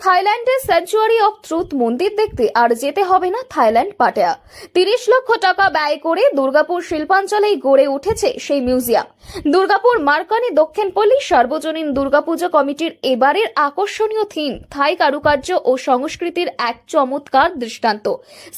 থাইল্যান্ডের sanctuary of truth মন্দির দেখতে আর যেতে হবে না থাইল্যান্ড পাটায়া। 30 লক্ষ টাকা ব্যয় করে দুর্গাপুর শিল্পাঞ্চলেই গড়ে উঠেছে সেই মিউজিয়াম। দুর্গাপুর মার্কানি দক্ষিণপল্লী সার্বজনীন দুর্গাপূজা কমিটির এবারের আকর্ষণীয় থিম থাই কারুকার্য ও সংস্কৃতির এক চমৎকার দৃষ্টান্ত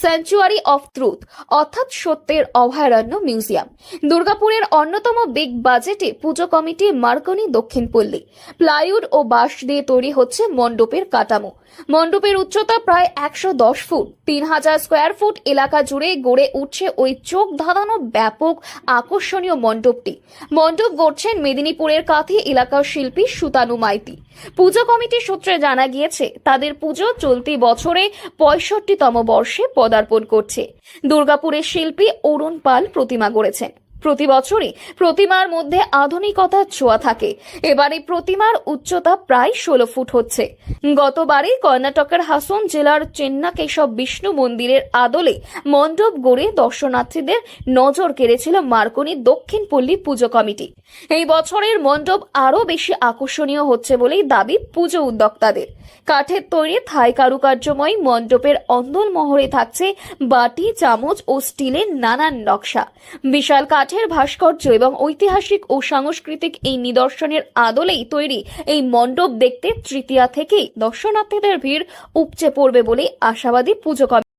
স্যাংচুয়ারি অফ ট্রুথ অর্থাৎ সত্যের অভয়ারণ্য মিউজিয়াম। দুর্গাপুরের অন্যতম বিগ বাজেটে পুজো কমিটি মার্কানি দক্ষিণপল্লী প্লাইউড ও বাঁশ দিয়ে তৈরি হচ্ছে মণ্ডপের কাঠামো। মণ্ডপের উচ্চতা প্রায় 110 ফুট। 3000 স্কোয়ার ফুট এলাকা জুড়ে গড়ে উঠছে ওই চোখ ধাঁধানো ব্যাপক আকর্ষণীয় মণ্ডপটি। মণ্ডপ গড়ছেন মেদিনীপুরের কাঁথি এলাকার শিল্পী সুতানু মাইতি। পুজো কমিটি সূত্রে জানা গিয়েছে তাদের পুজো চলতি বছরে 65তম বর্ষে পদার্পণ করছে। দুর্গাপুরের শিল্পী অরুণ পাল প্রতিমা গড়েছেন। প্রতি বছরই প্রতিমার মধ্যে আধুনিকতার ছোঁয়া থাকে। এবারে প্রতিমার উচ্চতা প্রায় 16 ফুট হচ্ছে। গতবারে কর্ণাটকের হাসন জেলার চেন্নাকেশব বিষ্ণু মন্দিরের আদলে মণ্ডপ গড়ে দর্শনার্থীদের নজর কেড়েছিল মার্কনি দক্ষিণপল্লী পুজো কমিটি। এই বছরের মণ্ডপ আরও বেশি আকর্ষণীয় হচ্ছে বলেই দাবি পুজো উদ্যোক্তাদের। কাঠের তৈরি থাই কারুকার্যময় মণ্ডপের অন্দরমহলে থাকছে বাটি, চামচ ও স্টিলের নানান নকশা। বিশাল কাঠের ভাস্কর্য এবং ঐতিহাসিক ও সাংস্কৃতিক এই নিদর্শনের আদলেই তৈরি এই মণ্ডপ দেখতে তৃতীয়া থেকেই দর্শনার্থীদের ভিড় উপচে পড়বে বলে আশাবাদী পুজো কমিটি।